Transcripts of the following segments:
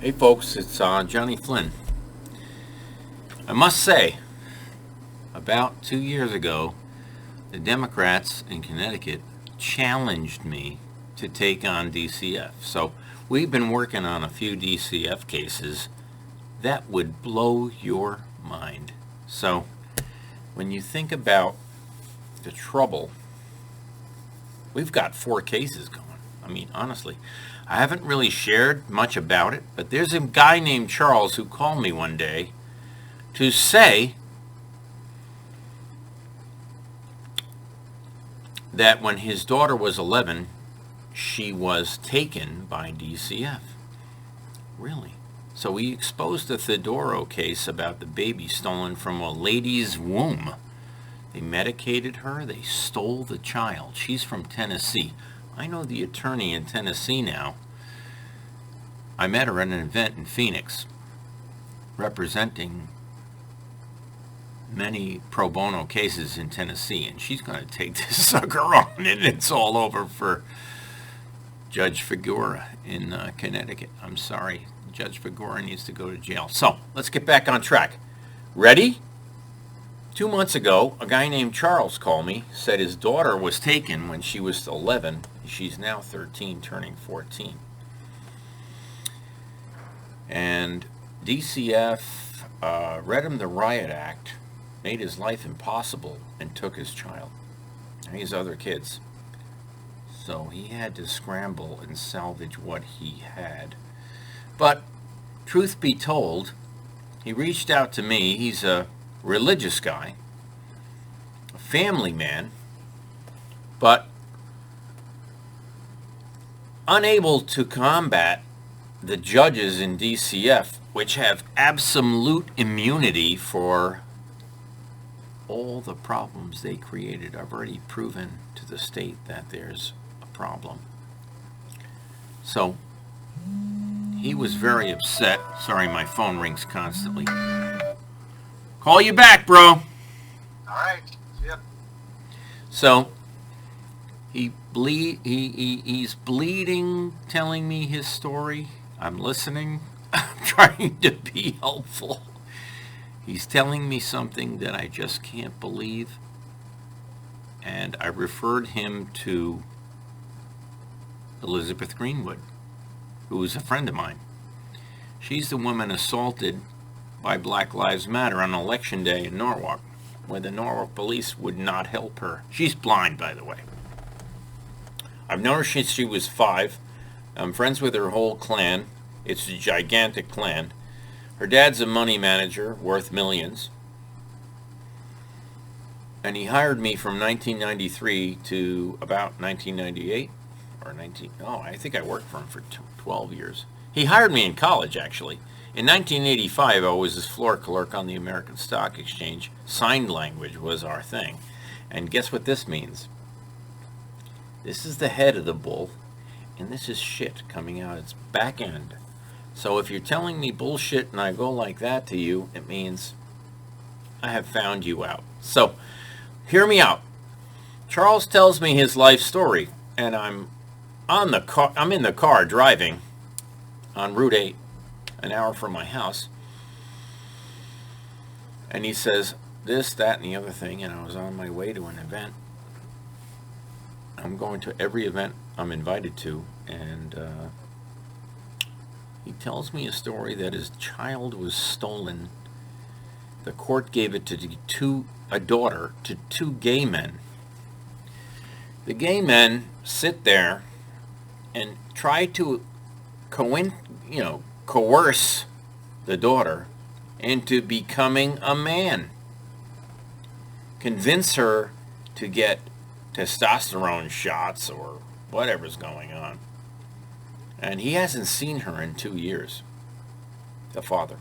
Hey folks, it's Johnny Flynn. I must say, about 2 years ago, the Democrats in Connecticut challenged me to take on DCF. So we've been working on a few DCF cases that would blow your mind. So when you think about the trouble, we've got 4 cases going. I mean, honestly, I haven't really shared much about it, but there's a guy named Charles who called me one day to say that when his daughter was 11, she was taken by DCF. Really? So he exposed the Theodoro case about the baby stolen from a lady's womb. They medicated her, they stole the child. She's from Tennessee. I know the attorney in Tennessee now. I met her at an event in Phoenix, representing many pro bono cases in Tennessee, and she's going to take this sucker on, and it's all over for Judge Figura in Connecticut. I'm sorry, Judge Figura needs to go to jail. So let's get back on track. Ready? 2 months ago, a guy named Charles called me, said his daughter was taken when she was 11. She's now 13, turning 14. And DCF read him the Riot Act, made his life impossible, and took his child and his other kids. So he had to scramble and salvage what he had. But truth be told, he reached out to me. He's a religious guy, a family man, but unable to combat the judges in DCF, which have absolute immunity for all the problems they created. I've already proven to the state that there's a problem. So he was very upset. Sorry, my phone rings constantly. Call you back, bro. All right. Yep. So he's bleeding, telling me his story. I'm listening. I'm trying to be helpful. He's telling me something that I just can't believe. And I referred him to Elizabeth Greenwood, who is a friend of mine. She's the woman assaulted by Black Lives Matter on Election Day in Norwalk, where the Norwalk police would not help her. She's blind, by the way. I've known her since she was 5. I'm friends with her whole clan. It's a gigantic clan. Her dad's a money manager worth millions. And he hired me from 1993 to about 1998. I think I worked for him for 12 years. He hired me in college, actually. In 1985, I was his floor clerk on the American Stock Exchange. Sign language was our thing. And guess what this means? This is the head of the bull, and this is shit coming out its back end. So if you're telling me bullshit and I go like that to you, it means I have found you out. So hear me out. Charles tells me his life story, and I'm in the car driving on Route 8, an hour from my house. And he says this, that, and the other thing, and I was on my way to an event. I'm going to every event I'm invited to, and he tells me a story that his child was stolen. The court gave it to a daughter to 2 gay men. The gay men sit there and try to coerce the daughter into becoming a man. Convince her to get testosterone shots or whatever's going on. And he hasn't seen her in 2 years, the father.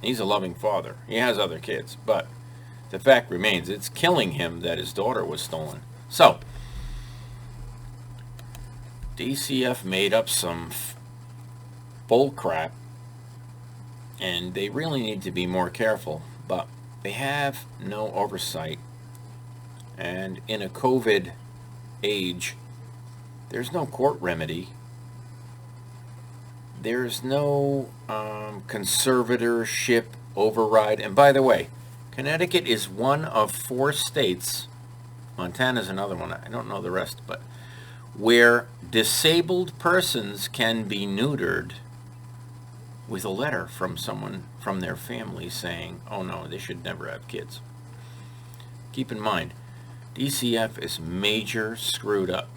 He's a loving father. He has other kids, but the fact remains, it's killing him that his daughter was stolen. So, DCF made up some bull crap, and they really need to be more careful, but they have no oversight. And in a COVID age, there's no court remedy there's no conservatorship override. And by the way, Connecticut is one of 4 states, Montana's another one, I don't know the rest, but where disabled persons can be neutered with a letter from someone from their family saying, oh no, they should never have kids. Keep in mind, DCF is major screwed up.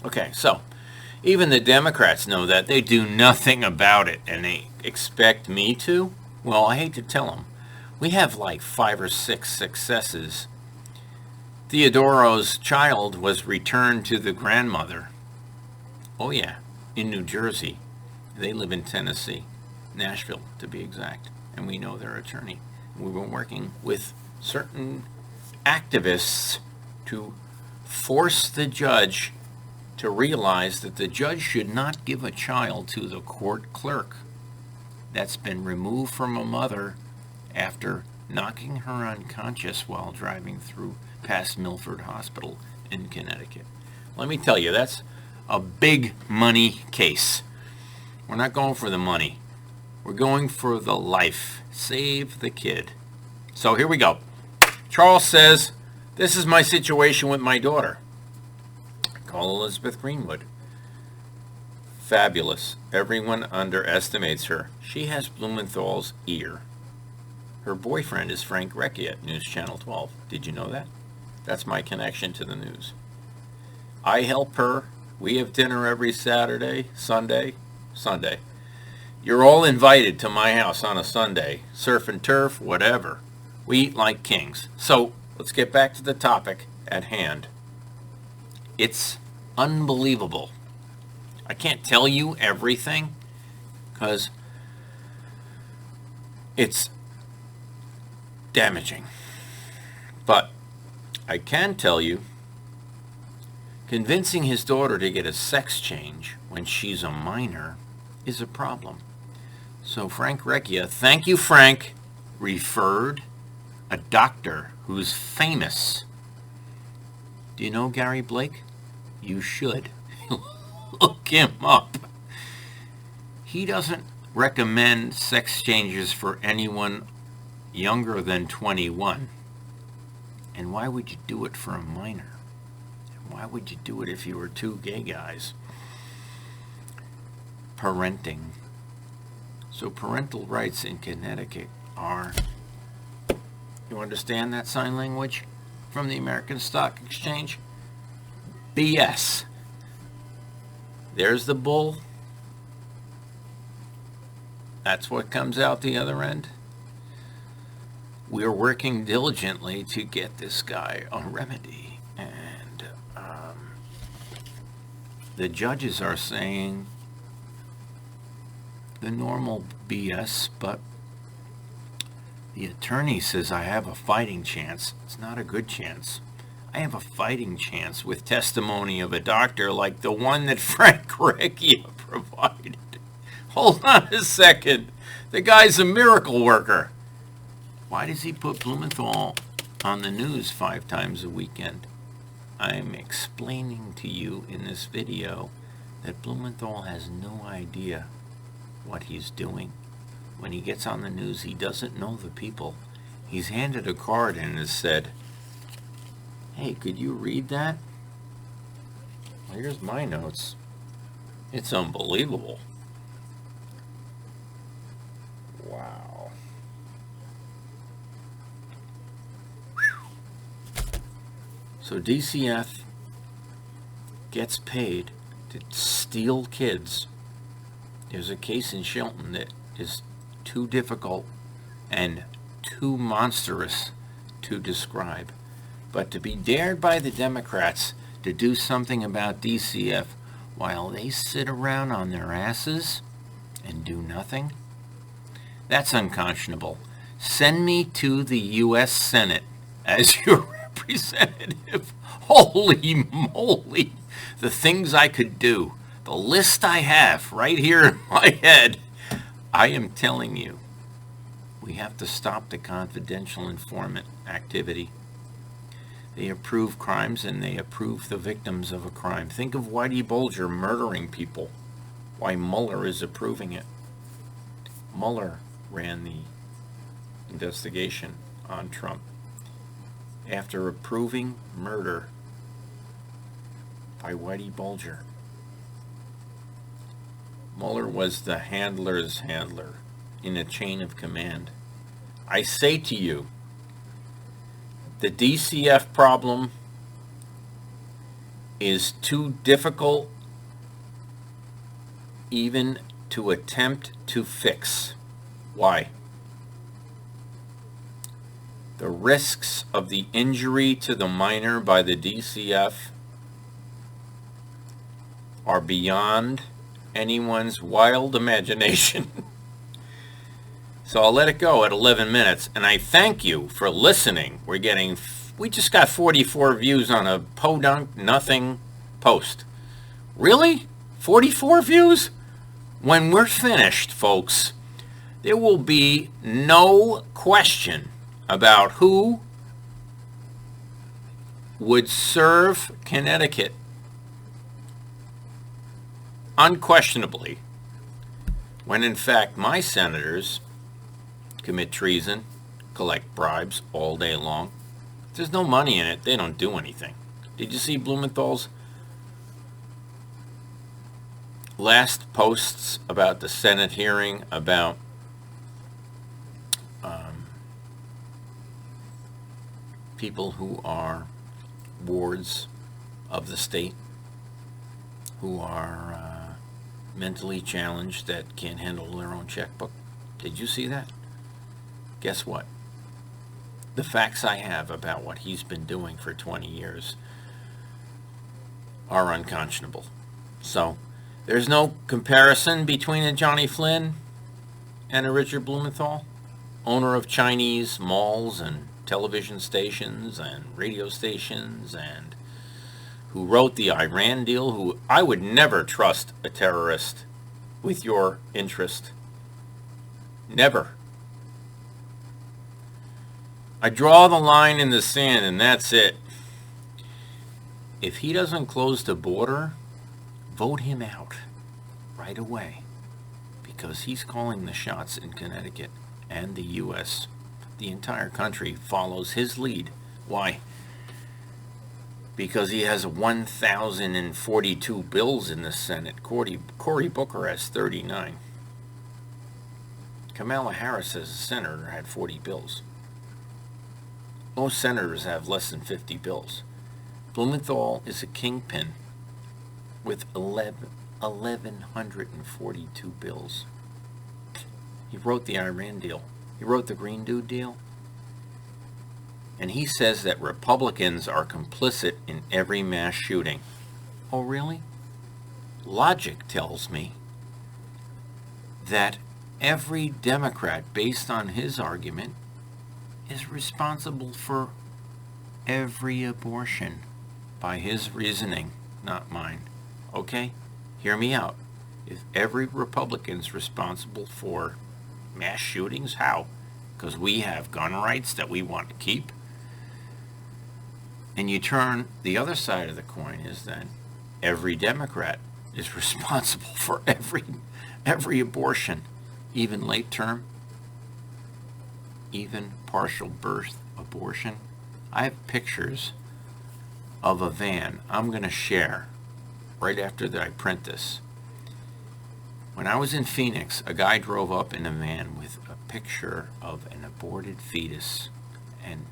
Okay, so even the Democrats know that. They do nothing about it, and they expect me to? Well, I hate to tell them. We have like 5 or 6 successes. Theodoro's child was returned to the grandmother. Oh yeah, in New Jersey. They live in Tennessee, Nashville to be exact, and we know their attorney. We've been working with certain activists to force the judge to realize that the judge should not give a child to the court clerk that's been removed from a mother after knocking her unconscious while driving through past Milford Hospital in Connecticut. Let me tell you, that's a big money case. We're not going for the money. We're going for the life. Save the kid. So here we go. Charles says, this is my situation with my daughter. Call Elizabeth Greenwood. Fabulous. Everyone underestimates her. She has Blumenthal's ear. Her boyfriend is Frank Recchi at News Channel 12. Did you know that? That's my connection to the news. I help her. We have dinner every Saturday, Sunday. You're all invited to my house on a Sunday. Surf and turf, whatever. We eat like kings. So let's get back to the topic at hand. It's unbelievable. I can't tell you everything because it's damaging. But I can tell you, convincing his daughter to get a sex change when she's a minor is a problem. So Frank Recchia, thank you Frank, referred a doctor who's famous. Do you know Gary Blake? You should. Look him up. He doesn't recommend sex changes for anyone younger than 21. And why would you do it for a minor? And why would you do it if you were 2 gay guys? Parenting. So parental rights in Connecticut are, you understand that sign language from the American Stock Exchange? BS. There's the bull. That's what comes out the other end. We're working diligently to get this guy a remedy. And the judges are saying the normal BS, but the attorney says I have a fighting chance. It's not a good chance. I have a fighting chance with testimony of a doctor like the one that Frank Recchia provided. Hold on a second. The guy's a miracle worker. Why does he put Blumenthal on the news 5 times a weekend? I'm explaining to you in this video that Blumenthal has no idea what he's doing. When he gets on the news, he doesn't know the people. He's handed a card and has said, hey, could you read that? Well, here's my notes. It's unbelievable. Wow. So DCF gets paid to steal kids. There's a case in Shelton that is too difficult and too monstrous to describe. But to be dared by the Democrats to do something about DCF while they sit around on their asses and do nothing, that's unconscionable. Send me to the U.S. Senate as your representative. Holy moly, the things I could do. The list I have right here in my head. I am telling you, we have to stop the confidential informant activity. They approve crimes and they approve the victims of a crime. Think of Whitey Bulger murdering people. why Mueller is approving it. Mueller ran the investigation on Trump after approving murder by Whitey Bulger. Mueller was the handler's handler in a chain of command. I say to you, the DCF problem is too difficult even to attempt to fix. Why? The risks of the injury to the minor by the DCF are beyond anyone's wild imagination. So I'll let it go at 11 minutes, and I thank you for listening. We just got 44 views on a podunk nothing post. Really? 44 views? When we're finished, folks, there will be no question about who would serve Connecticut unquestionably, when in fact my senators commit treason, collect bribes all day long. There's no money in it. They don't do anything. Did you see Blumenthal's last posts about the Senate hearing about people who are wards of the state, who are mentally challenged, that can't handle their own checkbook? Did you see that? Guess what? The facts I have about what he's been doing for 20 years are unconscionable. So there's no comparison between a Johnny Flynn and a Richard Blumenthal, owner of Chinese malls and television stations and radio stations, and who wrote the Iran deal, who I would never trust a terrorist with your interest. Never. I draw the line in the sand, and that's it. If he doesn't close the border, vote him out right away, because he's calling the shots in Connecticut and the U.S. The entire country follows his lead. Why? Because he has 1,042 bills in the Senate. Cory Booker has 39. Kamala Harris, as a senator, had 40 bills. Most senators have less than 50 bills. Blumenthal is a kingpin with 1,142 bills. He wrote the Iran deal. He wrote the Green New Deal. And he says that Republicans are complicit in every mass shooting. Oh, really? Logic tells me that every Democrat, based on his argument, is responsible for every abortion by his reasoning, not mine. Okay? Hear me out. If every Republican's responsible for mass shootings, how? Because we have gun rights that we want to keep. And you turn the other side of the coin is that every Democrat is responsible for every abortion, even late term, even partial birth abortion. I have pictures of a van I'm going to share right after that I print this. When I was in Phoenix, a guy drove up in a van with a picture of an aborted fetus, and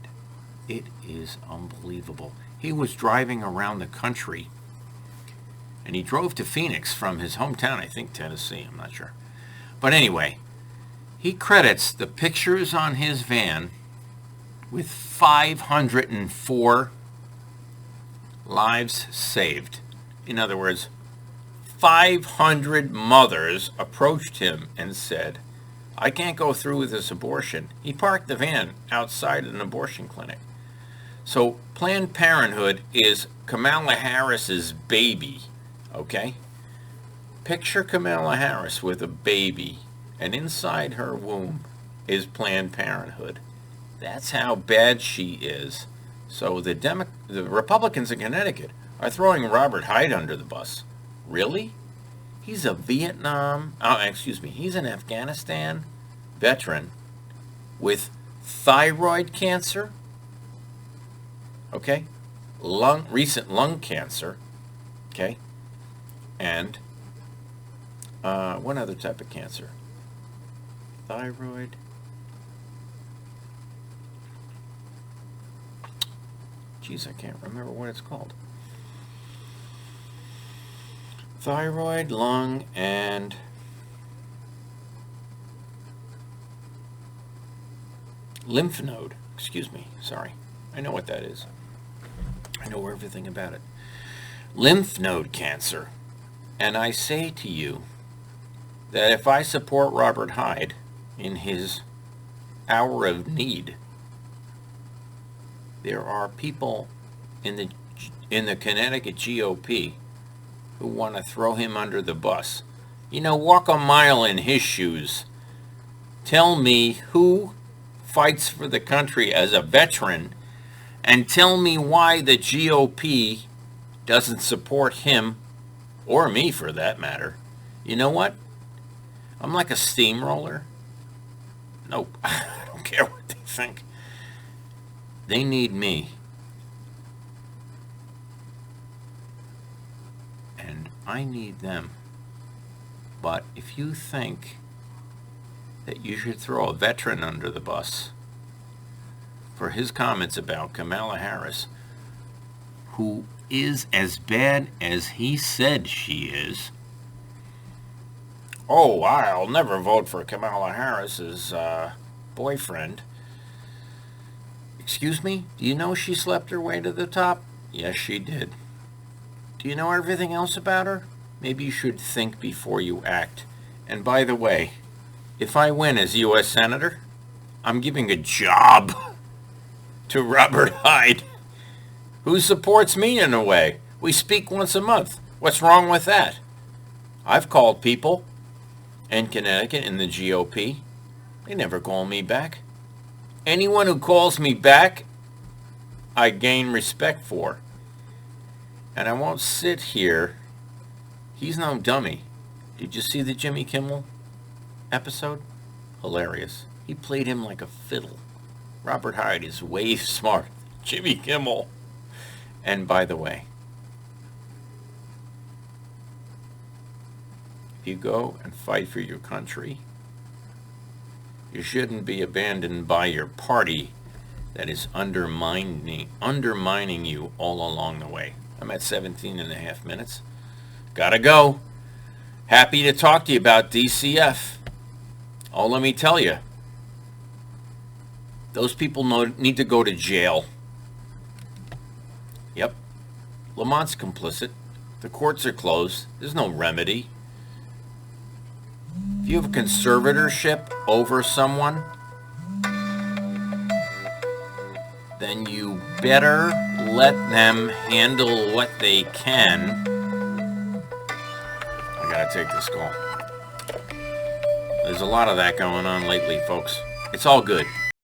it is unbelievable. He was driving around the country, and he drove to Phoenix from his hometown, I think Tennessee, I'm not sure. But anyway, he credits the pictures on his van with 504 lives saved. In other words, 500 mothers approached him and said, I can't go through with this abortion. He parked the van outside an abortion clinic. So Planned Parenthood is Kamala Harris's baby, okay? Picture Kamala Harris with a baby, and inside her womb is Planned Parenthood. That's how bad she is. So the Republicans in Connecticut are throwing Robert Hyde under the bus. Really? He's a he's an Afghanistan veteran with thyroid cancer, okay, recent lung cancer, okay, and one other type of cancer. Thyroid. Geez, I can't remember what it's called. Thyroid, lung, and lymph node. Excuse me. Sorry. I know what that is. I know everything about it. Lymph node cancer. And I say to you that if I support Robert Hyde in his hour of need, there are people in the Connecticut GOP who want to throw him under the bus. You know, walk a mile in his shoes. Tell me who fights for the country as a veteran, and tell me why the GOP doesn't support him, or me for that matter. You know what? I'm like a steamroller. Nope, I don't care what they think. They need me. And I need them. But if you think that you should throw a veteran under the bus for his comments about Kamala Harris, who is as bad as he said she is, oh, I'll never vote for Kamala Harris's boyfriend. Excuse me? Do you know she slept her way to the top? Yes, she did. Do you know everything else about her? Maybe you should think before you act. And by the way, if I win as U.S. Senator, I'm giving a job to Robert Hyde, who supports me in a way. We speak once a month. What's wrong with that? I've called people in Connecticut in the GOP. They never call me back. Anyone who calls me back, I gain respect for. And I won't sit here. He's no dummy. Did you see the Jimmy Kimmel episode? Hilarious. He played him like a fiddle. Robert Hyde is way smart. Jimmy Kimmel. And by the way, if you go and fight for your country, you shouldn't be abandoned by your party that is undermining you all along the way. I'm at 17 and a half minutes. Gotta go. Happy to talk to you about DCF. Oh, let me tell you, those people need to go to jail. Yep. Lamont's complicit. The courts are closed. There's no remedy. If you have a conservatorship over someone, then you better let them handle what they can. I gotta take this call. There's a lot of that going on lately, folks. It's all good.